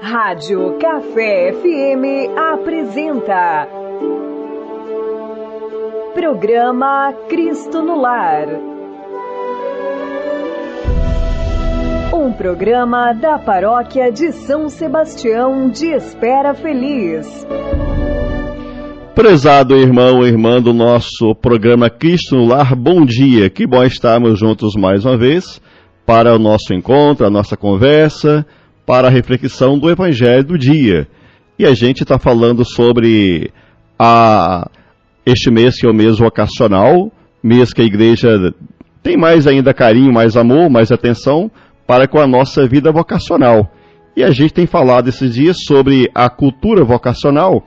Rádio Café FM apresenta Programa Cristo no Lar. Um programa da Paróquia de São Sebastião de Espera Feliz. Prezado irmão e irmã do nosso programa Cristo no Lar, bom dia. Que bom estarmos juntos mais uma vez para o nosso encontro, a nossa conversa, para a reflexão do Evangelho do dia. E a gente está falando sobre este mês que é o mês vocacional, mês que a igreja tem mais ainda carinho, mais amor, mais atenção para com a nossa vida vocacional. E a gente tem falado esses dias sobre a cultura vocacional,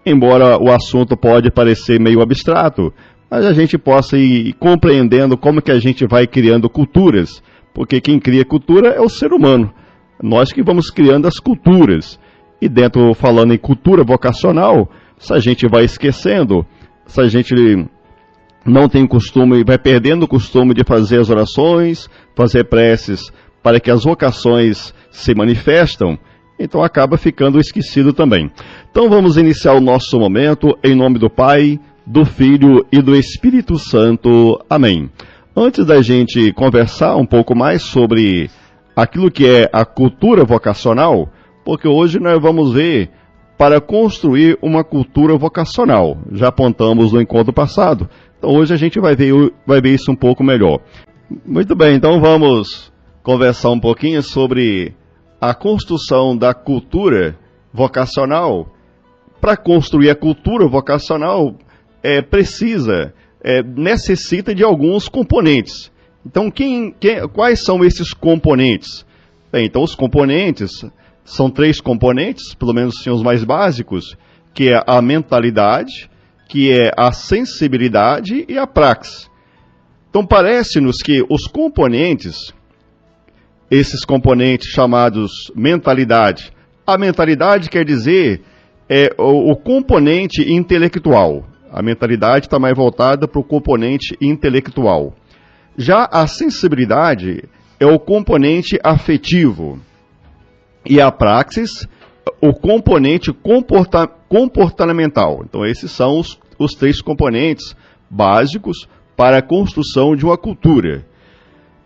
embora o assunto pode parecer meio abstrato, mas a gente possa ir compreendendo como que a gente vai criando culturas, porque quem cria cultura é o ser humano. Nós que vamos criando as culturas. E dentro, falando em cultura vocacional, se a gente vai esquecendo, se a gente não tem costume, vai perdendo o costume de fazer as orações, fazer preces para que as vocações se manifestam, então acaba ficando esquecido também. Então vamos iniciar o nosso momento em nome do Pai, do Filho e do Espírito Santo. Amém. Antes da gente conversar um pouco mais sobre aquilo que é a cultura vocacional, porque hoje nós vamos ver para construir uma cultura vocacional. Já apontamos no encontro passado, então hoje a gente vai ver isso um pouco melhor. Muito bem, então vamos conversar um pouquinho sobre a construção da cultura vocacional. Para construir a cultura vocacional, necessita de alguns componentes. Então, quais são esses componentes? Bem, então os componentes são 3 componentes, pelo menos assim, os mais básicos, que é a mentalidade, que é a sensibilidade e a praxis. Então, parece-nos que os componentes, esses componentes chamados mentalidade, a mentalidade quer dizer o componente intelectual. A mentalidade está mais voltada para o componente intelectual. Já a sensibilidade é o componente afetivo. E a praxis, o componente comportamental. Então, esses são os 3 componentes básicos para a construção de uma cultura.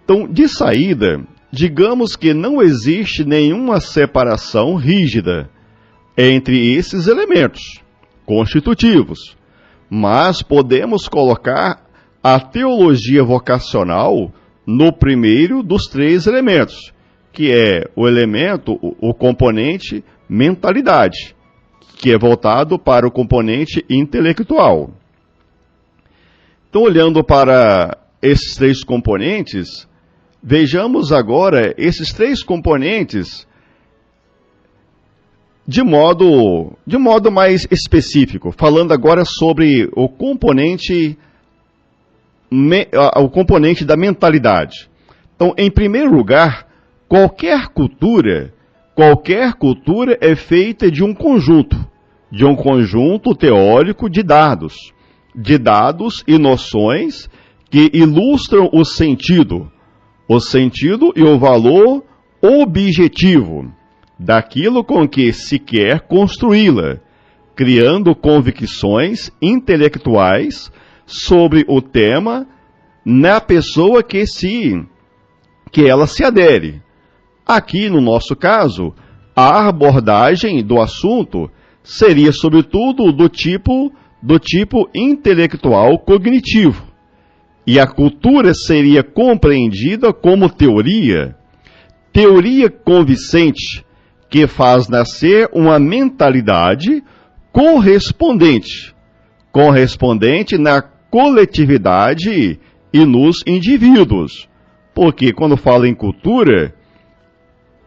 Então, de saída, digamos que não existe nenhuma separação rígida entre esses elementos constitutivos, mas podemos colocar a teologia vocacional no primeiro dos 3 elementos, que é o componente mentalidade, que é voltado para o componente intelectual. Então, olhando para esses 3 componentes, vejamos agora esses 3 componentes de modo mais específico, falando agora sobre o componente da mentalidade. Então, em primeiro lugar, qualquer cultura é feita de um conjunto teórico de dados e noções que ilustram o sentido e o valor objetivo daquilo com que se quer construí-la, criando convicções intelectuais sobre o tema na pessoa que ela se adere. Aqui, no nosso caso, a abordagem do assunto seria, sobretudo, do tipo intelectual cognitivo. E a cultura seria compreendida como teoria convincente, que faz nascer uma mentalidade correspondente na coletividade e nos indivíduos. Porque quando fala em cultura,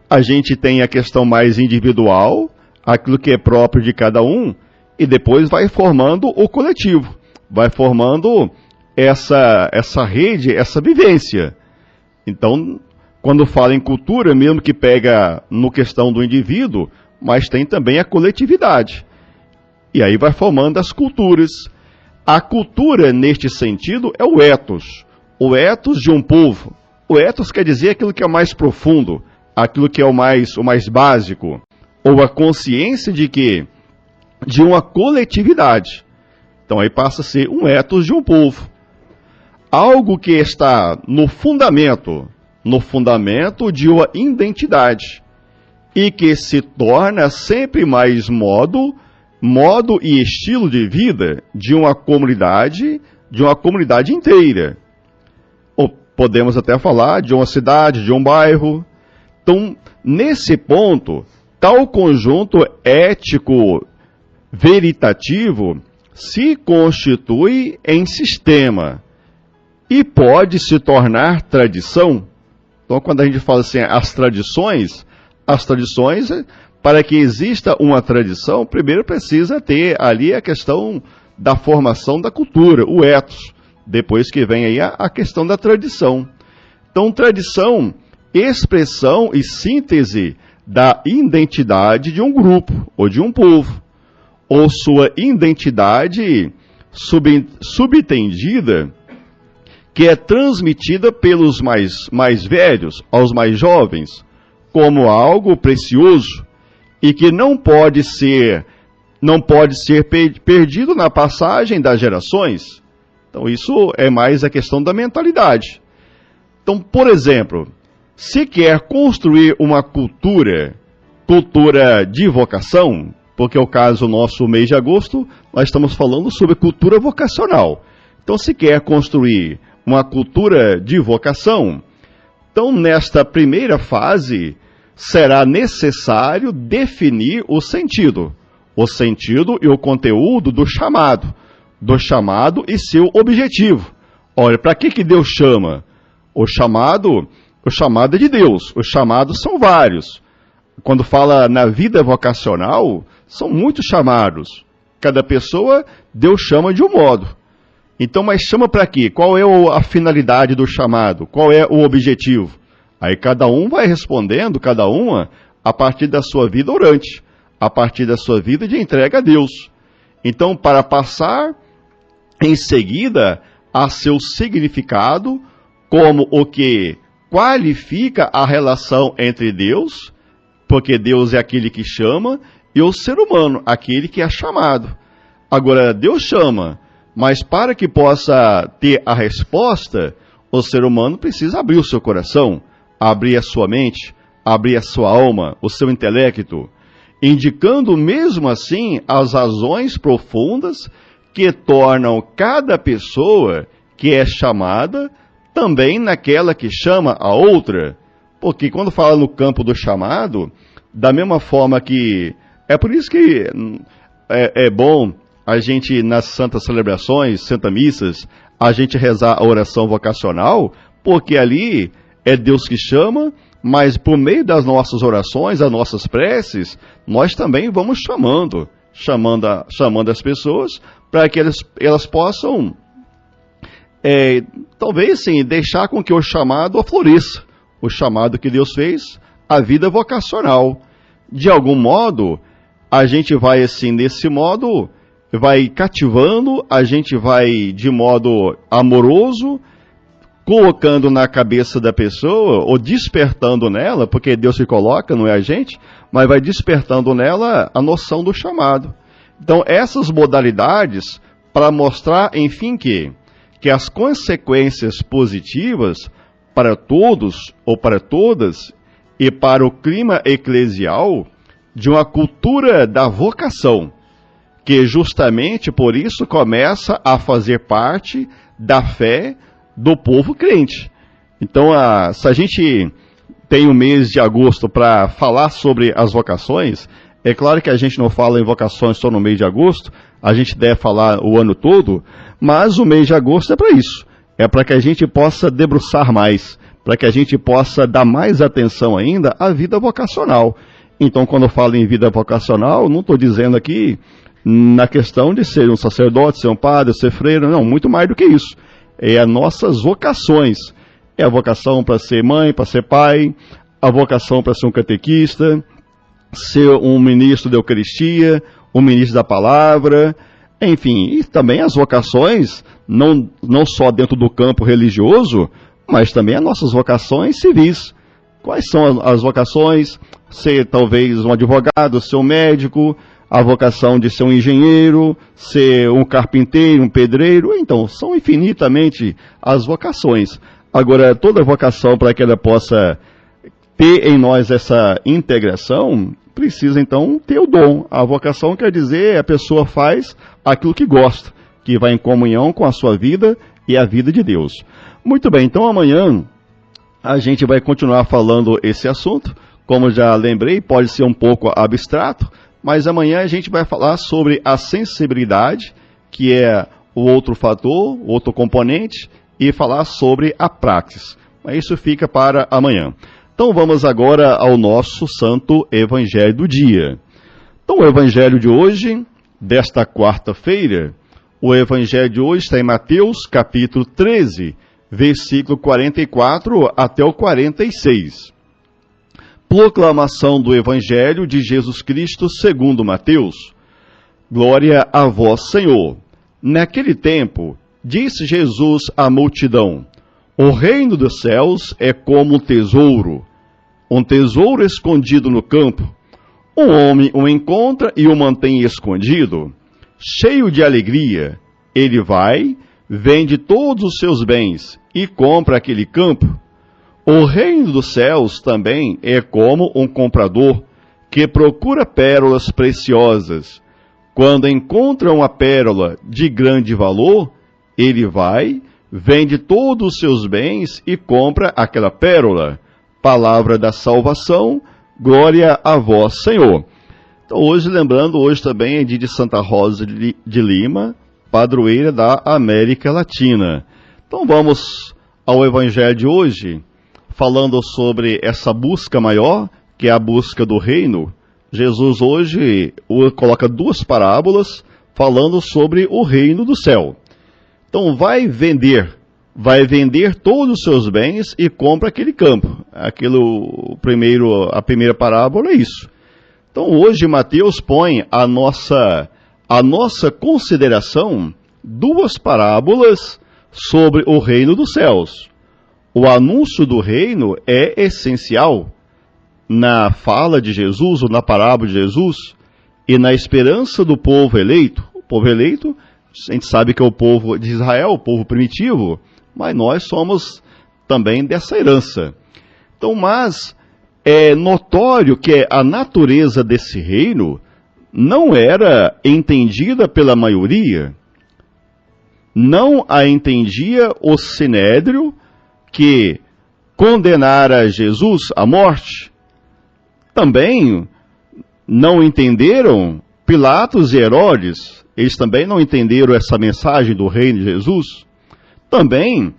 a gente tem a questão mais individual, aquilo que é próprio de cada um, e depois vai formando o coletivo, vai formando essa rede, essa vivência. Então, quando fala em cultura, mesmo que pega no questão do indivíduo, mas tem também a coletividade. E aí vai formando as culturas. A cultura, neste sentido, é o ethos de um povo. O ethos quer dizer aquilo que é mais profundo, aquilo que é o mais básico. ou a consciência de quê? De uma coletividade. Então aí passa a ser um ethos de um povo. Algo que está no fundamento de uma identidade, e que se torna sempre mais modo e estilo de vida de uma comunidade inteira. Ou podemos até falar de uma cidade, de um bairro. Então, nesse ponto, tal conjunto ético veritativo se constitui em sistema e pode se tornar tradição. Então, quando a gente fala assim, as tradições, para que exista uma tradição, primeiro precisa ter ali a questão da formação da cultura, o ethos. Depois que vem aí a questão da tradição. Então, tradição, expressão e síntese da identidade de um grupo ou de um povo, ou sua identidade subentendida, que é transmitida pelos mais velhos aos mais jovens, como algo precioso e que não pode ser perdido na passagem das gerações. Então isso é mais a questão da mentalidade. Então, por exemplo, se quer construir uma cultura de vocação, porque é o caso nosso mês de agosto, nós estamos falando sobre cultura vocacional. Então, se quer construir uma cultura de vocação, então nesta primeira fase será necessário definir o sentido e o conteúdo do chamado e seu objetivo. Olha, para que Deus chama? O chamado é de Deus, os chamados são vários. Quando fala na vida vocacional, são muitos chamados. Cada pessoa, Deus chama de um modo. Então, mas chama para quê? Qual é a finalidade do chamado? Qual é o objetivo? Aí cada um vai respondendo, cada uma, a partir da sua vida orante, a partir da sua vida de entrega a Deus. Então, para passar em seguida a seu significado como o que qualifica a relação entre Deus, porque Deus é aquele que chama, e o ser humano, aquele que é chamado. Agora, Deus chama, mas para que possa ter a resposta, o ser humano precisa abrir o seu coração, abrir a sua mente, abrir a sua alma, o seu intelecto, indicando mesmo assim as razões profundas que tornam cada pessoa que é chamada também naquela que chama a outra. Porque quando fala no campo do chamado, da mesma forma que... É por isso que é bom a gente, nas santas celebrações, santas missas, a gente rezar a oração vocacional, porque ali é Deus que chama, mas por meio das nossas orações, das nossas preces, nós também vamos chamando as pessoas para que elas possam, talvez sim, deixar com que o chamado afloreça, o chamado que Deus fez, a vida vocacional. De algum modo, a gente vai assim, nesse modo, vai cativando, a gente vai de modo amoroso, colocando na cabeça da pessoa, ou despertando nela, porque Deus se coloca, não é a gente, mas vai despertando nela a noção do chamado. Então, essas modalidades, para mostrar, enfim, que as consequências positivas para todos ou para todas, e para o clima eclesial, de uma cultura da vocação, que justamente por isso começa a fazer parte da fé do povo crente. Então, se a gente tem o mês de agosto para falar sobre as vocações, é claro que a gente não fala em vocações só no mês de agosto, a gente deve falar o ano todo, mas o mês de agosto é para isso. É para que a gente possa debruçar mais, para que a gente possa dar mais atenção ainda à vida vocacional. Então, quando eu falo em vida vocacional, não estou dizendo aqui na questão de ser um sacerdote, ser um padre, ser freira, não, muito mais do que isso. É as nossas vocações. É a vocação para ser mãe, para ser pai, a vocação para ser um catequista, ser um ministro da Eucaristia, um ministro da Palavra, enfim, e também as vocações, não só dentro do campo religioso, mas também as nossas vocações civis, Quais são as vocações? Ser talvez um advogado, ser um médico, a vocação de ser um engenheiro, ser um carpinteiro, um pedreiro. Então, são infinitamente as vocações. Agora, toda vocação, para que ela possa ter em nós essa integração, precisa então ter o dom. A vocação quer dizer a pessoa faz aquilo que gosta, que vai em comunhão com a sua vida e a vida de Deus. Muito bem, então amanhã a gente vai continuar falando esse assunto. Como já lembrei, pode ser um pouco abstrato, mas amanhã a gente vai falar sobre a sensibilidade, que é o outro fator, outro componente, e falar sobre a praxis. Mas isso fica para amanhã. Então vamos agora ao nosso Santo Evangelho do dia. Então o Evangelho de hoje, desta quarta-feira, o Evangelho de hoje está em Mateus capítulo 13, versículo 44 até o 46. Proclamação do Evangelho de Jesus Cristo segundo Mateus. Glória a vós, Senhor. Naquele tempo, disse Jesus à multidão: o reino dos céus é como um tesouro escondido no campo. Um homem o encontra e o mantém escondido. Cheio de alegria, ele vai, vende todos os seus bens e compra aquele campo. O reino dos céus também é como um comprador que procura pérolas preciosas. Quando encontra uma pérola de grande valor, ele vai, vende todos os seus bens e compra aquela pérola. Palavra da salvação, glória a vós, Senhor. Então hoje, lembrando, hoje também é dia de Santa Rosa de Lima, padroeira da América Latina. Então vamos ao Evangelho de hoje, falando sobre essa busca maior, que é a busca do reino. Jesus hoje coloca duas parábolas falando sobre o reino do céu. Então vai vender todos os seus bens e compra aquele campo. A primeira parábola é isso. Então hoje Mateus põe a nossa consideração duas parábolas sobre o reino dos céus. O anúncio do reino é essencial na fala de Jesus, ou na parábola de Jesus, e na esperança do povo eleito. O povo eleito, a gente sabe que é o povo de Israel, o povo primitivo, mas nós somos também dessa herança. Então, mas é notório que a natureza desse reino não era entendida pela maioria. Não a entendia o Sinédrio, que condenara Jesus à morte. Também não entenderam Pilatos e Herodes. Eles também não entenderam essa mensagem do reino de Jesus. Também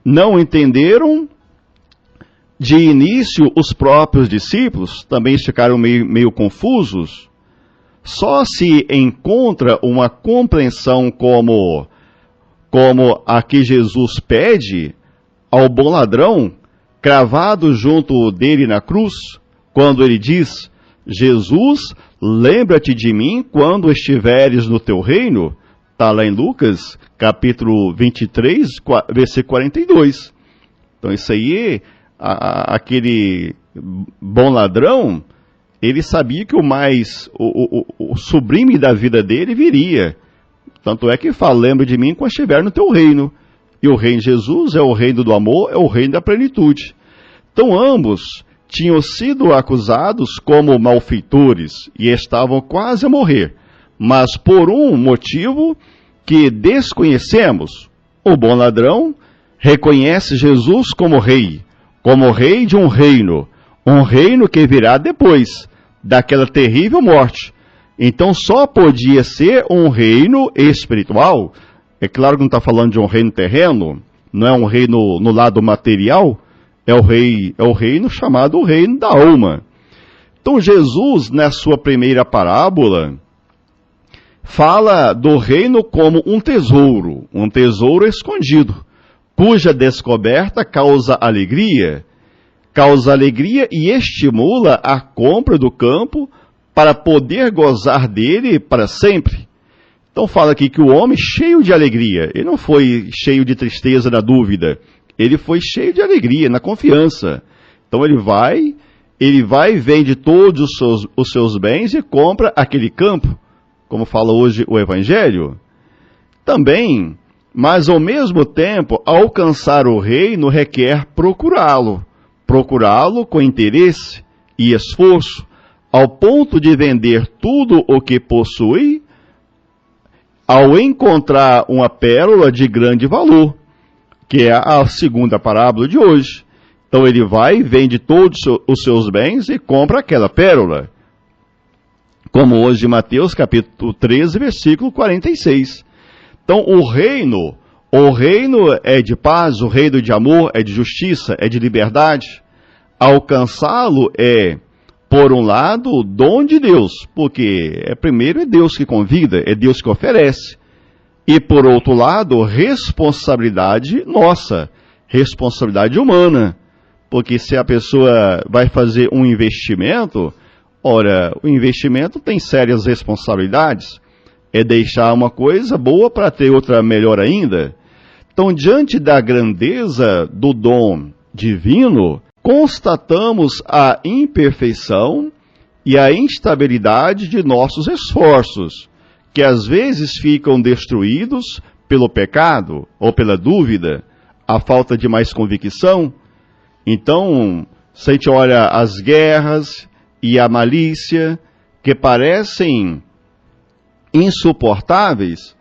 não entenderam de início os próprios discípulos, também ficaram meio confusos. Só se encontra uma compreensão como a que Jesus pede ao bom ladrão, cravado junto dele na cruz, quando ele diz: Jesus, lembra-te de mim quando estiveres no teu reino. Está lá em Lucas, capítulo 23, versículo 42. Então isso aí, aquele bom ladrão, ele sabia que o sublime da vida dele viria. Tanto é que fala: lembra de mim quando estiver no teu reino. E o reino de Jesus é o reino do amor, é o reino da plenitude. Então ambos tinham sido acusados como malfeitores e estavam quase a morrer, mas por um motivo que desconhecemos. O bom ladrão reconhece Jesus como rei de um reino que virá depois daquela terrível morte. Então só podia ser um reino espiritual. É claro que não está falando de um reino terreno, não é um reino no lado material, é o reino chamado o reino da alma. Então Jesus, na sua primeira parábola, fala do reino como um tesouro escondido, cuja descoberta causa alegria e estimula a compra do campo para poder gozar dele para sempre. Então fala aqui que o homem cheio de alegria, ele não foi cheio de tristeza na dúvida, ele foi cheio de alegria, na confiança. Então ele vai e vende todos os seus bens e compra aquele campo, como fala hoje o Evangelho. Também, mas ao mesmo tempo, alcançar o reino requer procurá-lo com interesse e esforço, ao ponto de vender tudo o que possui, ao encontrar uma pérola de grande valor, que é a segunda parábola de hoje. Então ele vai, vende todos os seus bens e compra aquela pérola. Como hoje em Mateus capítulo 13, versículo 46. Então o reino é de paz, o reino de amor, é de justiça, é de liberdade. Alcançá-lo é, por um lado, o dom de Deus, porque primeiro é Deus que convida, é Deus que oferece. E por outro lado, responsabilidade nossa, responsabilidade humana. Porque se a pessoa vai fazer um investimento, ora, o investimento tem sérias responsabilidades. É deixar uma coisa boa para ter outra melhor ainda. Então, diante da grandeza do dom divino, constatamos a imperfeição e a instabilidade de nossos esforços, que às vezes ficam destruídos pelo pecado ou pela dúvida, a falta de mais convicção. Então, se a gente olha as guerras e a malícia, que parecem insuportáveis,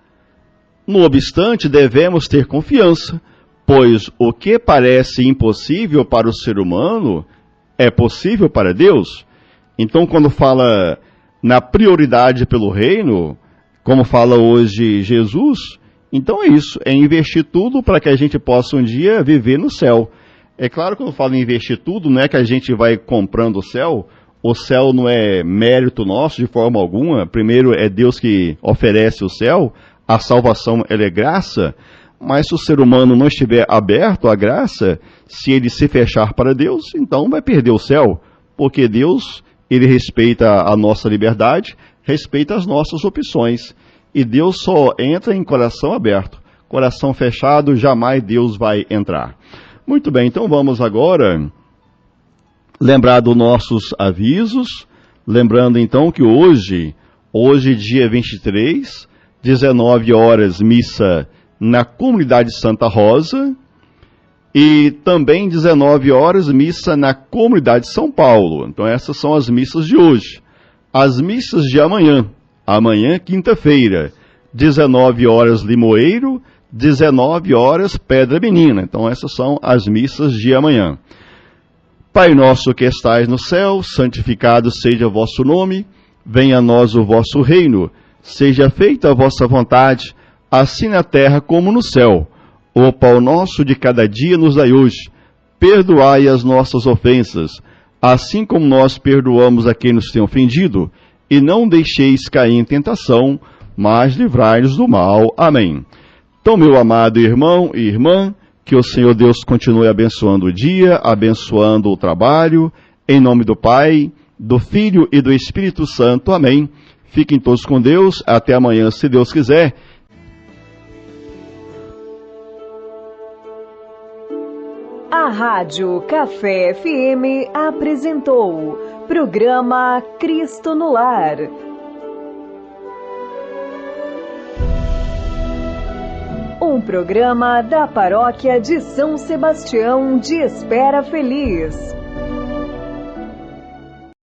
no obstante, devemos ter confiança, pois o que parece impossível para o ser humano é possível para Deus. Então, quando fala na prioridade pelo reino, como fala hoje Jesus, então é isso, é investir tudo para que a gente possa um dia viver no céu. É claro que quando falo em investir tudo, não é que a gente vai comprando o céu não é mérito nosso de forma alguma, primeiro é Deus que oferece o céu, a salvação ela é graça, mas se o ser humano não estiver aberto à graça, se ele se fechar para Deus, então vai perder o céu, porque Deus, ele respeita a nossa liberdade, respeita as nossas opções, e Deus só entra em coração aberto, coração fechado, jamais Deus vai entrar. Muito bem, então vamos agora lembrar dos nossos avisos, lembrando então que hoje dia 23, 19 horas, missa na Comunidade Santa Rosa, e também 19 horas, missa na Comunidade São Paulo. Então essas são as missas de hoje. As missas de amanhã, quinta-feira, 19 horas, Limoeiro, 19 horas, Pedra Menina. Então essas são as missas de amanhã. Pai nosso que estais no céu, santificado seja o vosso nome, venha a nós o vosso reino, seja feita a vossa vontade, assim na terra como no céu. O pão nosso de cada dia nos dai hoje, perdoai as nossas ofensas, assim como nós perdoamos a quem nos tem ofendido, e não deixeis cair em tentação, mas livrai-nos do mal. Amém. Então, meu amado irmão e irmã, que o Senhor Deus continue abençoando o dia, abençoando o trabalho, em nome do Pai, do Filho e do Espírito Santo. Amém. Fiquem todos com Deus, até amanhã, se Deus quiser. A Rádio Café FM apresentou programa Cristo no Lar. Um programa da Paróquia de São Sebastião de Espera Feliz.